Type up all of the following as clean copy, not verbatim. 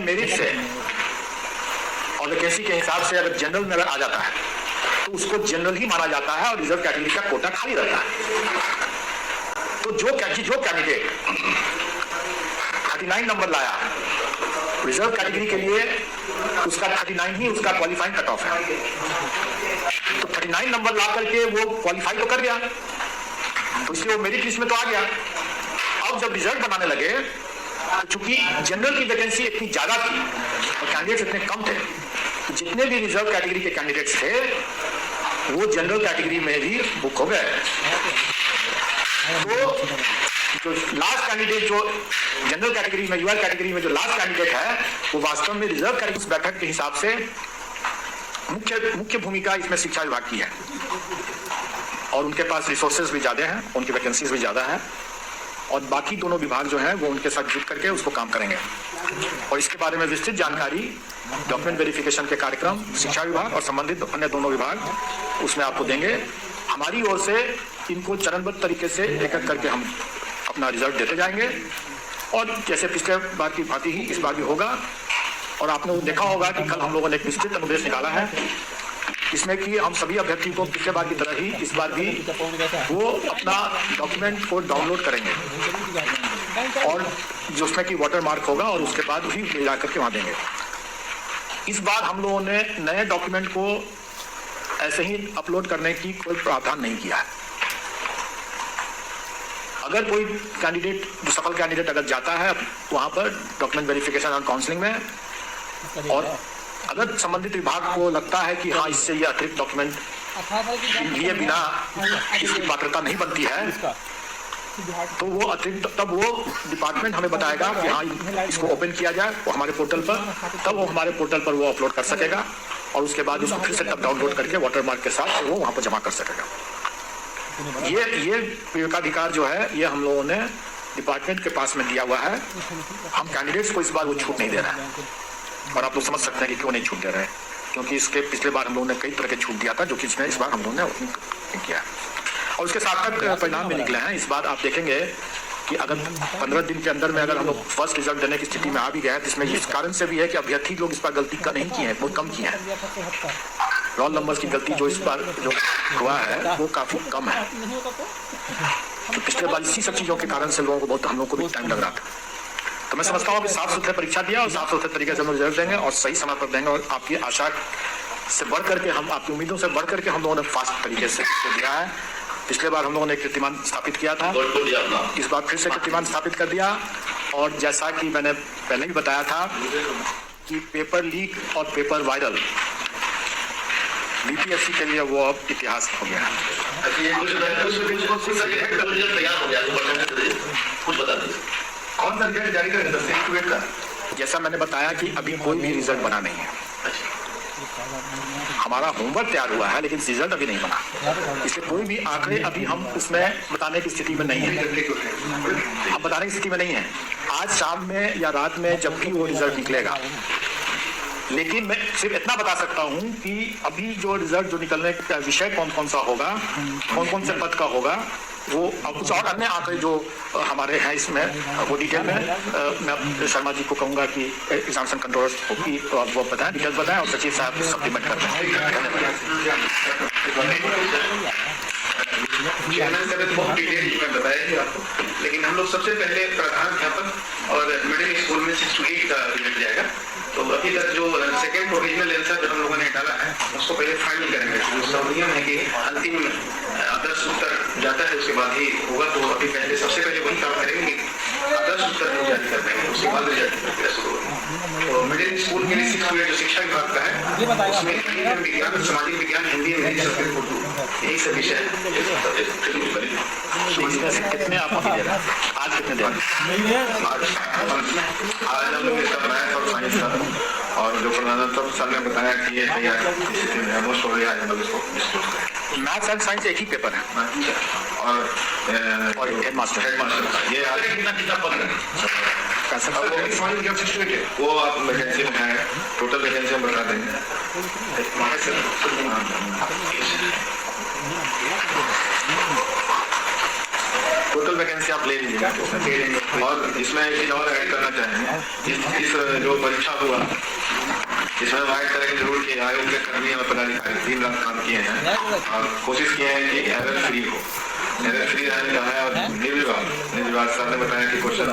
Merit से और vacancy के हिसाब से अगर जनरल में अगर आ जाता है तो उसको जनरल ही माना जाता है और रिजर्व कैटेगरी का कोटा खाली रहता है। तो जो कैंडिडेट 39 नंबर लाया रिजर्व कैटेगरी के लिए, उसका 39 ही उसका क्वालिफाइंग कट ऑफ है। तो 39 नंबर ला करके वो क्वालिफाई तो कर गया, तो इसलिए वो मेरिट लिस्ट में तो आ गया। अब जब रिजल्ट बनाने लगे, चूंकि जनरल की वैकेंसी इतनी ज्यादा थी और कैंडिडेट्स इतने कम थे, तो जितने भी रिजर्व कैटेगरी के कैंडिडेट्स थे वो जनरल कैटेगरी में भी बुक हो गए। तो जो लास्ट कैंडिडेट जो जनरल कैटेगरी में, यूआर कैटेगरी में जो लास्ट कैंडिडेट है, वो वास्तव में रिजर्व कैटेगरी बैठक के हिसाब से मुख्य भूमिका इसमें शिक्षा विभाग की है और उनके पास रिसोर्सेज भी ज्यादा हैं, उनकी वैकेंसीज भी ज्यादा है और बाकी दोनों विभाग जो हैं वो उनके साथ जुट करके उसको काम करेंगे। और इसके बारे में विस्तृत जानकारी डॉक्यूमेंट वेरिफिकेशन के कार्यक्रम शिक्षा विभाग और संबंधित अन्य दोनों विभाग उसमें आपको देंगे। हमारी ओर से इनको चरणबद्ध तरीके से एक एक करके हम अपना रिजल्ट देते जाएंगे और जैसे पिछले बार की भांति ही इस बार भी होगा। और आपने देखा होगा कि कल हम लोगों ने एक विस्तृत अनुदेश निकाला है इसमें कि हम सभी अभ्यर्थी को पिछले बार की तरह ही इस बार भी वो अपना डॉक्यूमेंट को डाउनलोड करेंगे और जो उसमें की वाटर मार्क होगा और उसके बाद भी ले जाकर के वहां देंगे। इस बार हम लोगों ने नए डॉक्यूमेंट को ऐसे ही अपलोड करने की कोई प्रावधान नहीं किया है। अगर कोई कैंडिडेट, जो सफल कैंडिडेट अगर जाता है वहां पर डॉक्यूमेंट वेरिफिकेशन और काउंसलिंग में, और अगर संबंधित विभाग को लगता है कि हाँ इससे ये अतिरिक्त डॉक्यूमेंट लिए बिना इसकी पात्रता नहीं बनती है, तो वो अतिरिक्त तब वो डिपार्टमेंट हमें बताएगा कि हाँ इसको ओपन किया जाए वो हमारे पोर्टल पर, तब वो हमारे पोर्टल पर वो अपलोड कर सकेगा और उसके बाद उसको फिर से तब डाउनलोड करके वाटरमार्क के साथ वो वहां पर जमा कर सकेगा। ये विवेकाधिकार जो है ये हम लोगों ने डिपार्टमेंट के पास में दिया हुआ है। हम कैंडिडेट्स को इस बार वो छूट नहीं दे रहा है और आप लोग समझ सकते हैं कि क्यों नहीं छूट दे रहे हैं, क्योंकि इसके पिछले बार हम लोगों ने कई तरह के छूट दिया था जो कि इसमें इस बार हम लोगों ने नहीं किया और उसके सार्थक परिणाम भी निकले हैं। इस बार आप देखेंगे कि अगर 15 दिन के अंदर में अगर हम लोग फर्स्ट रिजल्ट देने की स्थिति में आ भी गए तो इसमें इस कारण से भी है कि अभ्यर्थी लोग इस बार गलती का नहीं किए हैं, बहुत कम किए हैं। रोल नंबर्स की गलती जो इस बार जो हुआ है वो काफी कम है। तो पिछले बार इसी सब चीजों के कारण से लोगों को बहुत, हम लोग को भी टाइम लग रहा था। तो मैं समझता हूँ कि साफ सुथरे परीक्षा दिया और साफ सुथरे तरीके से हम रिजल्ट देंगे और सही समय पर देंगे और आपकी आशा से बढ़ करके हम, आपकी उम्मीदों से बढ़ करके हम लोगों ने फास्ट तरीके से दिया है। पिछले बार हम लोगों ने कीर्तिमान स्थापित किया था, इस बार फिर से कीर्तिमान स्थापित कर दिया और जैसा कि मैंने पहले भी बताया था कि पेपर लीक और पेपर वायरल बीपीएससी के लिए वो अब इतिहास हो गया है। कौन सा रिजल्ट जारी करेंगे? जैसा मैंने बताया कि अभी कोई भी रिजल्ट बना नहीं है, हमारा होमवर्क तैयार हुआ है लेकिन रिजल्ट अभी नहीं बना, इसलिए कोई भी आंकड़े अभी हम उसमें बताने की स्थिति में नहीं है। अब बताने की स्थिति में नहीं है, आज शाम में या रात में जब भी वो रिजल्ट निकलेगा। लेकिन मैं सिर्फ इतना बता सकता हूं कि अभी जो रिजल्ट जो निकलने का विषय कौन कौन सा होगा, कौन कौन से पद का होगा, वो कुछ और अन्य आंकड़े जो हमारे हैं इसमें वो डिटेल में मैं शर्मा जी को कहूंगा कि एग्जामिनेशन कंट्रोलर की वो बताएं, डिटेल्स बताएं और सचिव साहब सप्लीमेंट कर दें। बताया आपको, लेकिन हम लोग सबसे पहले प्रधानाध्यापक और मिडिल स्कूल में 6 to 8 का रिजल्ट जाएगा। तो अभी तक जो सेकेंड प्रोविजनल आंसर जो हम लोगों ने डाला है उसको पहले फाइनल करेंगे। उसका नियम है कि अंतिम आदर्श उत्तर जाता है उसके बाद ही होगा, तो अभी पहले सबसे पहले वही काम करेंगे, आदर्श उत्तर जारी कर देंगे, उसके बाद रिजल्ट की प्रक्रिया शुरू होगी। तो मिडिल स्कूल के लिए 6 to 8 जो शिक्षा विभाग का है उसमें विज्ञान, सामाजिक विज्ञान, हिंदी, इंग्लिश, संस्कृत, उर्दू यही सब विषय है। कितने आपको दे रहा है? आज कितने दे रहे हैं? आज हम लोग इसका मैथ और साइंस का, और जो प्रधानाध्यापक सर ने बताया कि ये तैयार स्थिति में मोस्ट हो गया, हम लोग इसको डिस्कस करें। मैथ्स एंड साइंस एक ही पेपर है और हेडमास्टर का ये कितना पद है वो आप वैकेंसी में है, टोटल वैकेंसी हम बता देंगे। टोटल वैकेंसी आप ले लीजिए। और इसमें एक चीज और ऐड करना चाहेंगे, इस जो परीक्षा हुआ इसमें वाइड तरह की जरूर की आयोग के कर्मी और पदाधिकारी 3 लाख काम किए हैं और कोशिश किए हैं कि एरर फ्री हो, एरर फ्री रहने का है। और निर्विवाद साहब ने बताया कि क्वेश्चन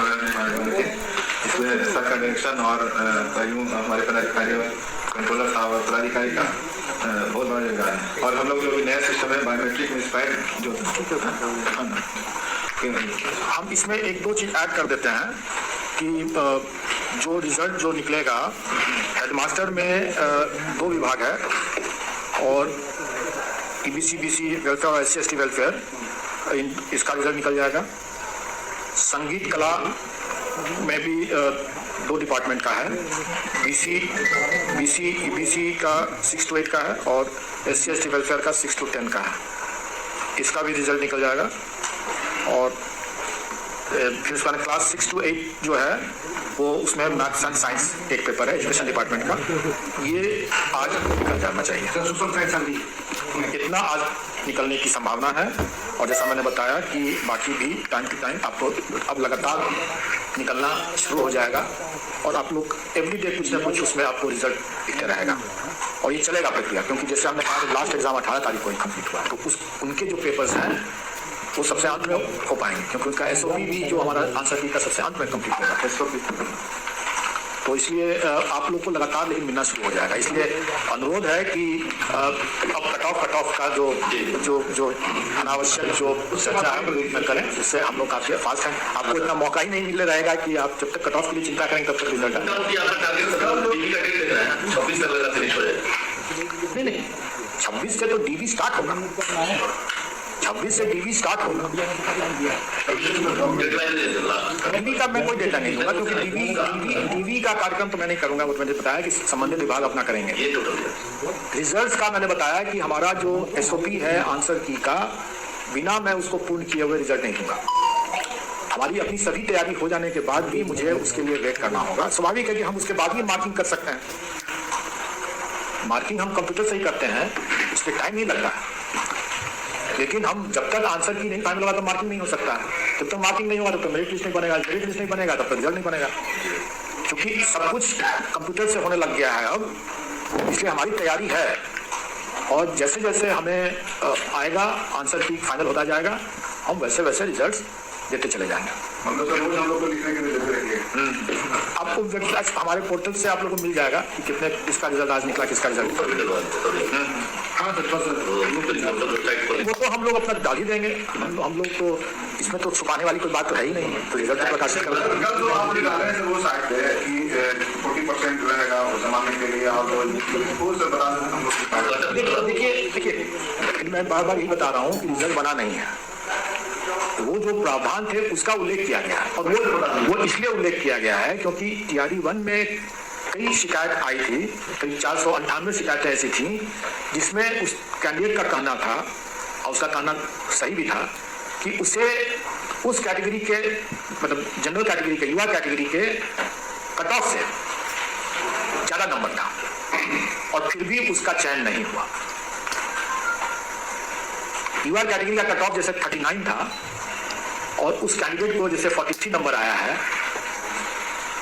इसमें सर का डायरेक्शन और हमारे पदाधिकारी और कंट्रोलर साहब और पदाधिकारी का बहुत बड़ा योगदान है। और हम लोग जो नया सिस्टम है बायोमेट्रिक में एक्सपायर जो हम इसमें 1-2 चीज ऐड कर देते हैं कि जो रिजल्ट जो निकलेगा, हेडमास्टर में 2 विभाग है और ईबीसी बीसी वेलफेयर और SC/ST वेलफेयर, इसका रिजल्ट निकल जाएगा। संगीत कला में भी 2 डिपार्टमेंट का है, बीसी ईबीसी का 6 to 8 का है और SC/ST वेलफेयर का 6 to 10 का है। इसका भी रिजल्ट निकल जाएगा। और फिर उसके बाद क्लास 6 to 8 जो है वो उसमें मैथ्स एंड साइंस एक पेपर है एजुकेशन डिपार्टमेंट का, ये आज निकल जाना चाहिए। इतना आज निकलने की संभावना है। और जैसा मैंने बताया कि बाकी भी टाइम टू टाइम आपको अब लगातार निकलना शुरू हो जाएगा और आप लोग एवरीडे कुछ ना कुछ उसमें आपको रिजल्ट दिखते रहेगा और ये चलेगा प्रक्रिया। क्योंकि जैसे हमने कहा लास्ट एग्जाम 18 तारीख को ही कंप्लीट हुआ, तो उनके जो पेपर्स हैं वो सबसे अंत में हो पाएंगे, क्योंकि उसका SOP भी जो हमारा आंसर की का सबसे अंत में कंप्लीट होगा SOP। तो इसलिए आप लोग को लगातार लेकिन मिलना शुरू हो जाएगा। इसलिए अनुरोध है कि अब कट ऑफ का जो अनावश्यक जो चर्चा है वो करें, जिससे हम लोग काफी फास्ट हैं। आपको इतना मौका ही नहीं मिल रहेगा कि आप जब तक कट ऑफ के लिए चिंता करेंगे तब तक रिजल्ट नहीं 26 से तो DB स्टार्ट होगा, 26 से DB स्टार्ट होगा। DB का मैं कोई डेटा नहीं दूंगा, क्योंकि DB का कार्यक्रम तो मैं नहीं करूंगा, वो मैंने बताया कि संबंधित विभाग अपना करेंगे। रिजल्ट्स का मैंने बताया कि हमारा जो SOP है आंसर की का, बिना मैं उसको पूर्ण किए हुए रिजल्ट नहीं दूंगा। हमारी अपनी सभी तैयारी हो जाने के बाद भी मुझे उसके लिए वेट करना होगा। स्वाभाविक है कि हम उसके बाद भी मार्किंग कर सकते हैं, मार्किंग हम कंप्यूटर से ही करते हैं, उस पर टाइम नहीं लगता है। लेकिन हम जब तक आंसर की नहीं फाइनल होगा तो मार्किंग नहीं हो सकता है। जब तक मार्किंग नहीं होगा तब तक मेरिट लिस्ट नहीं बनेगा, मेरिट लिस्ट नहीं बनेगा तब तक रिजल्ट नहीं बनेगा। क्योंकि सब कुछ कंप्यूटर से होने लग गया है अब, इसलिए हमारी तैयारी है। और जैसे जैसे हमें आएगा आंसर की फाइनल होता जाएगा, हम वैसे वैसे रिजल्ट्स देते चले जाएंगे। हम लोग को लिखने के लिए आपको हमारे पोर्टल से आप लोगों को मिल जाएगा कि कितने किसका रिजल्ट आज निकला, किसका रिजल्ट। वो तो हम लोग अपना डाल ही देंगे। हम लोग तो इसमें तो छुपाने वाली कोई बात तो है ही नहीं, तो रिजल्ट प्रकाशित कर वो साइड पे कि 40% रहेगा जमाने के लिए और देखिए मैं बार बार यही बता रहा हूँ कि रिजल्ट बना नहीं है। वो जो प्रावधान थे उसका उल्लेख किया गया है, और वो इसलिए उल्लेख किया गया है क्योंकि TRE 1 में कई शिकायत आई थी, कई 498 शिकायतें ऐसी थी जिसमें उस कैंडिडेट का कहना था, और उसका कहना सही भी था, कि उसे उस कैटेगरी के मतलब जनरल कैटेगरी के, युवा कैटेगरी के कट ऑफ से ज्यादा नंबर था और फिर भी उसका चयन नहीं हुआ। युवा कैटेगरी का कट ऑफ जैसे 39 था और उस कैंडिडेट को जैसे 43 नंबर आया है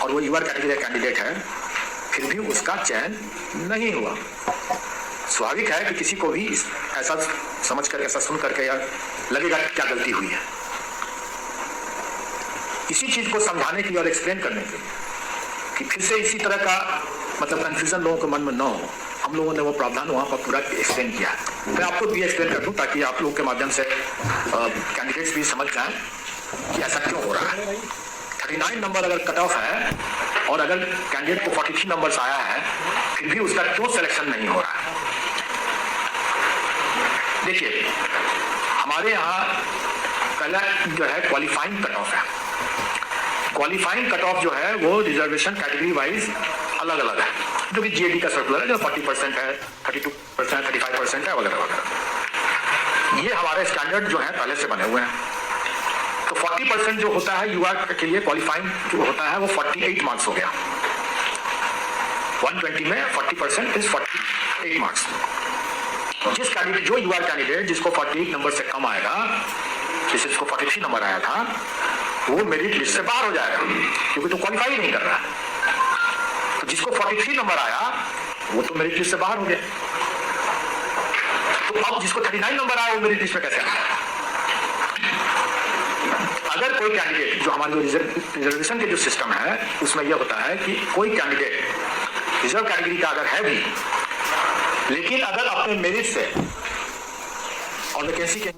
और वो युवा कैटेगरी का कैंडिडेट है, फिर भी उसका चयन नहीं हुआ। स्वाभाविक है कि किसी को भी ऐसा समझ कर, ऐसा सुन करके या लगेगा कि क्या गलती हुई है। इसी चीज को समझाने के लिए और एक्सप्लेन करने के लिए कि फिर से इसी तरह का मतलब कंफ्यूजन लोगों के मन में न हो, हम लोगों ने वो प्रावधान वहां पर पूरा एक्सप्लेन किया है। मैं आपको भी एक्सप्लेन कर दूं ताकि आप लोगों के माध्यम से कैंडिडेट्स भी समझ जाएं कि ऐसा क्यों हो रहा है। 39 नंबर अगर कट ऑफ है और अगर कैंडिडेट को 43 नंबर्स आया है, फिर भी उसका क्यों सिलेक्शन नहीं हो रहा है। देखिए हमारे यहाँ पहला जो है क्वालिफाइंग कट ऑफ है। क्वालिफाइंग कट ऑफ जो है वो रिजर्वेशन कैटेगरी वाइज अलग अलग है, जो कि GAD का सर्कुलर है, जो 40% है, 32%, 35% है वगैरह वगैरह। ये हमारे स्टैंडर्ड जो है पहले से बने हुए हैं। तो 40% जो होता है युवा के लिए क्वालिफाइंग जो होता है वो 48 मार्क्स हो गया। 120 में 40% इज 48 मार्क्स। जिस कैंडिडेट जो युवा कैंडिडेट जिसको 48 नंबर से कम आएगा, जैसे इसको 43 नंबर आया था, वो मेरिट लिस्ट से बाहर हो जाएगा क्योंकि तो क्वालिफाई नहीं कर रहा है। तो जिसको 43 नंबर आया वो तो मेरिट लिस्ट से बाहर हो गया। तो अब जिसको 39 नंबर आया वो मेरिट लिस्ट में कैसे आया? अगर कोई कैंडिडेट, जो हमारे जो रिजर्वेशन के जो सिस्टम है उसमें यह होता है कि कोई कैंडिडेट रिजर्व कैटेगरी का अगर है भी, लेकिन अगर अपने मेरिट से और वैकेंसी के